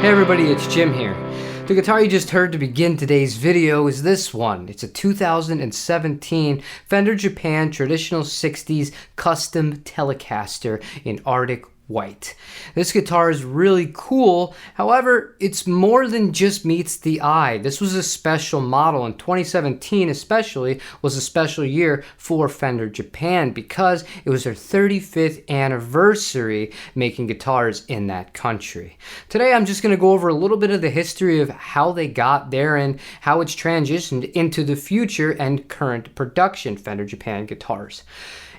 Hey everybody, it's Jim here. The guitar you just heard to begin today's video is this one. It's a 2017 Fender Japan Traditional 60s Custom Telecaster in Arctic White. This guitar is really cool, however, it's more than just meets the eye. This was a special model, and 2017 especially was a special year for Fender Japan because it was their 35th anniversary making guitars in that country. Today I'm just going to go over a little bit of the history of how they got there and how it's transitioned into the future and current production Fender Japan guitars.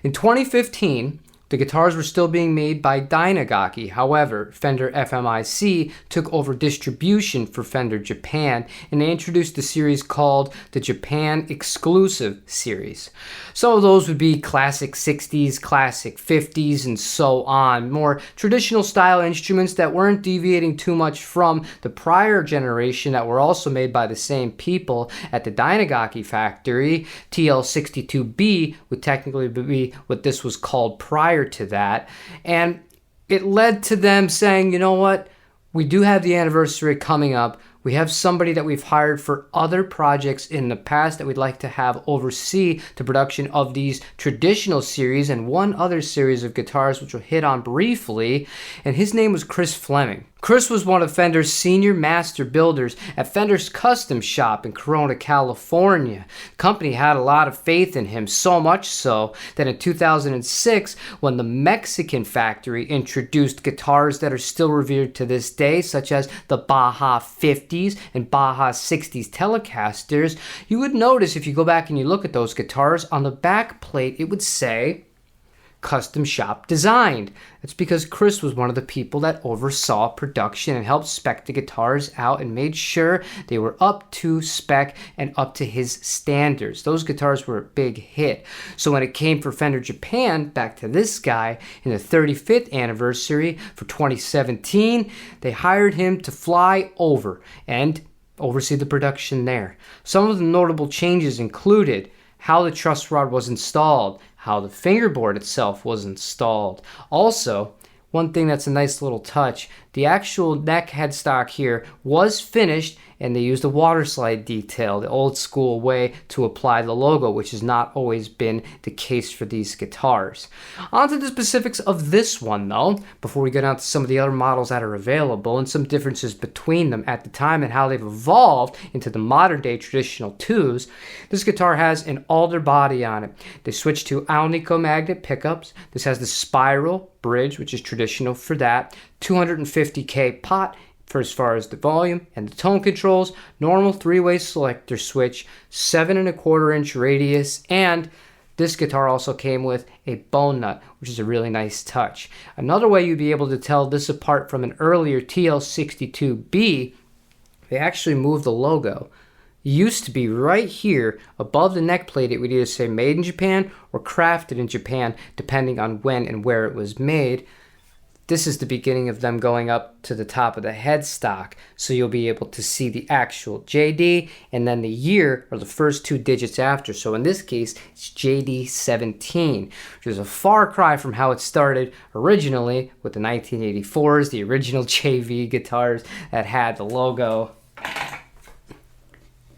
In 2015, the guitars were still being made by Dynagaki. However, Fender FMIC took over distribution for Fender Japan, and they introduced a series called the Japan Exclusive Series. Some of those would be classic 60s, classic 50s, and so on. More traditional style instruments that weren't deviating too much from the prior generation that were also made by the same people at the Dynagaki factory. TL62B would technically be what this was called prior to that, and it led to them saying, you know what, we do have the anniversary coming up. We have somebody that we've hired for other projects in the past that we'd like to have oversee the production of these traditional series and one other series of guitars, which we'll hit on briefly, and his name was Chris Fleming. Chris was one of Fender's senior master builders at Fender's custom shop in Corona, California. The company had a lot of faith in him, so much so that in 2006, when the Mexican factory introduced guitars that are still revered to this day, such as the Baja 50s and Baja 60s Telecasters, you would notice if you go back and you look at those guitars, on the back plate it would say custom shop designed. That's because Chris was one of the people that oversaw production and helped spec the guitars out and made sure they were up to spec and up to his standards. Those guitars were a big hit. So when it came for Fender Japan, back to this guy, in the 35th anniversary for 2017, they hired him to fly over and oversee the production there. Some of the notable changes included how the truss rod was installed, how the fingerboard itself was installed. Also, one thing that's a nice little touch, the actual neck headstock here was finished and they used a water slide detail, the old school way to apply the logo, which has not always been the case for these guitars. On to the specifics of this one though, before we get on to some of the other models that are available and some differences between them at the time and how they've evolved into the modern day traditional twos. This guitar has an alder body on it. They switched to Alnico magnet pickups. This has the spiral bridge, which is traditional for that, 250K pot for as far as the volume and the tone controls, normal 3-way selector switch, 7¼ inch radius, and this guitar also came with a bone nut, which is a really nice touch. Another way you'd be able to tell this apart from an earlier TL62B, they actually moved the logo. It used to be right here above the neck plate. It would either say made in Japan or crafted in Japan, depending on when and where it was made. This is the beginning of them going up to the top of the headstock, so you'll be able to see the actual JD and then the year or the first 2 digits after. So in this case, it's JD17, which is a far cry from how it started originally with the 1984s, the original JV guitars that had the logo,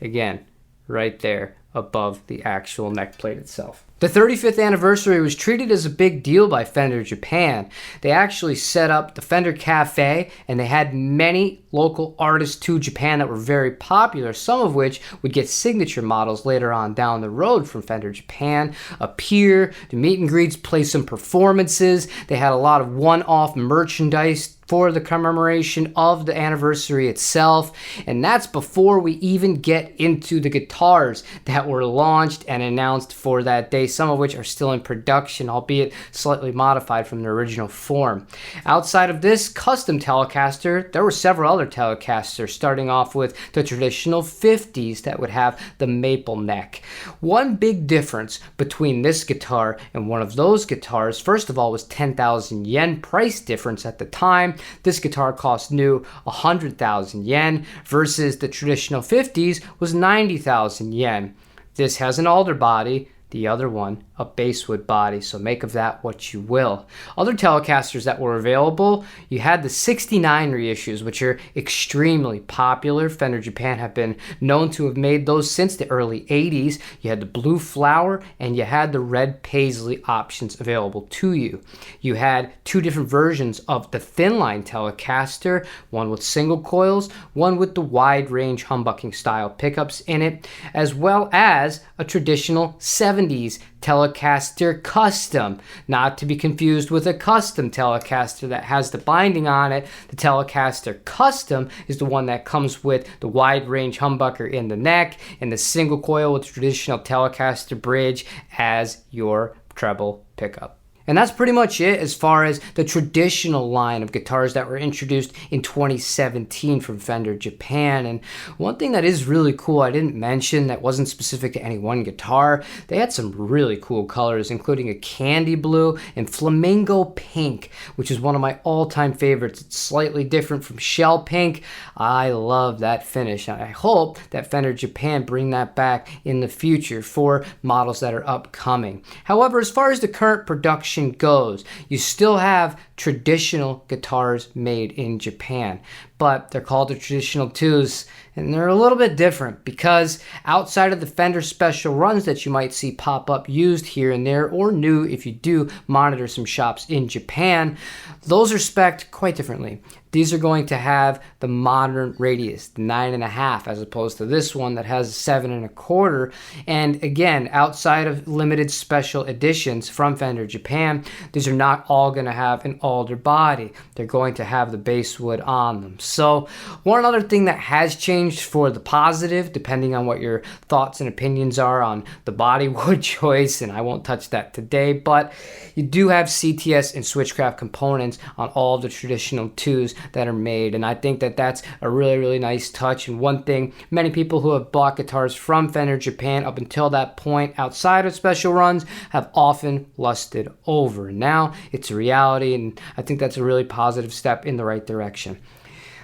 again, right there above the actual neck plate itself. The 35th anniversary was treated as a big deal by Fender Japan. They actually set up the Fender Cafe, and they had many local artists to Japan that were very popular, some of which would get signature models later on down the road from Fender Japan appear, do meet and greets, play some performances. They had a lot of one-off merchandise for the commemoration of the anniversary itself, and that's before we even get into the guitars that were launched and announced for that day, some of which are still in production, albeit slightly modified from their original form. Outside of this custom Telecaster, there were several other Telecasters, starting off with the traditional 50s that would have the maple neck. One big difference between this guitar and one of those guitars, first of all, was 10,000 yen price difference at the time. This guitar cost new 100,000 yen versus the traditional 50s was 90,000 yen. This has an alder body. the other one a basswood body, so make of that what you will. Other Telecasters that were available, you had the 69 reissues, which are extremely popular. Fender Japan have been known to have made those since the early 80s. You had the blue flower and you had the red paisley options available to you. You had two different versions of the thin line Telecaster, one with single coils, one with the wide range humbucking style pickups in it, as well as a traditional 70s Telecaster Custom, not to be confused with a custom Telecaster that has the binding on it. The Telecaster Custom is the one that comes with the wide range humbucker in the neck and the single coil with the traditional Telecaster bridge as your treble pickup. And that's pretty much it as far as the traditional line of guitars that were introduced in 2017 from Fender Japan. And one thing that is really cool I didn't mention that wasn't specific to any one guitar, they had some really cool colors, including a candy blue and flamingo pink, which is one of my all-time favorites. It's slightly different from shell pink. I love that finish. I hope that Fender Japan bring that back in the future for models that are upcoming. However, as far as the current production goes, you still have traditional guitars made in Japan, but they're called the traditional twos, and they're a little bit different because outside of the Fender special runs that you might see pop up used here and there, or new if you do monitor some shops in Japan, those are spec'd quite differently. These are going to have the modern radius, the 9.5, as opposed to this one that has 7.25. And again, outside of limited special editions from Fender Japan, these are not all going to have an alder body. They're going to have the basswood on them. So one other thing that has changed for the positive, depending on what your thoughts and opinions are on the body wood choice, and I won't touch that today, but you do have CTS and Switchcraft components on all the traditional twos that are made, and I think that that's a really nice touch. And one thing many people who have bought guitars from Fender Japan up until that point outside of special runs have often lusted over. Now it's a reality, and I think that's a really positive step in the right direction.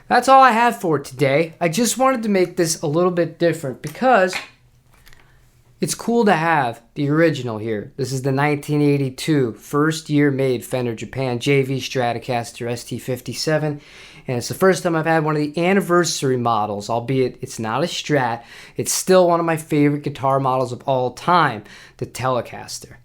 That's all I have for today. I just wanted to make this a little bit different because it's cool to have the original here. This is the 1982 first year made Fender Japan JV Stratocaster ST57, and it's the first time I've had one of the anniversary models, albeit it's not a Strat. It's still one of my favorite guitar models of all time, the Telecaster.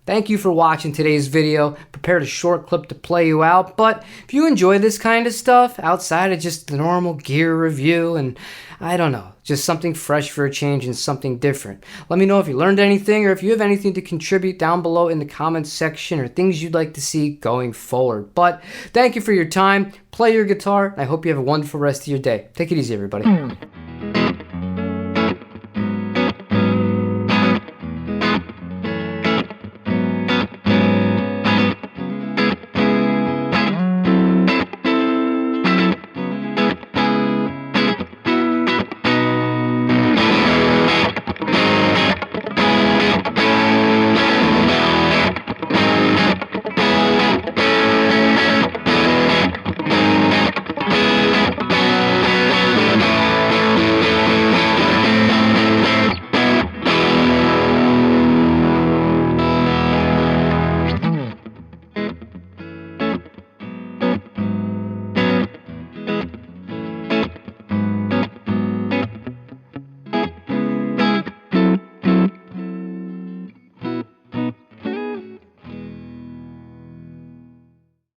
Thank you for watching today's video. Prepared a short clip to play you out, but if you enjoy this kind of stuff outside of just the normal gear review and I don't know, just something fresh for a change and something different, let me know if you learned anything or if you have anything to contribute down below in the comments section or things you'd like to see going forward. But thank you for your time. Play your guitar, and I hope you have a wonderful rest of your day. Take it easy, everybody.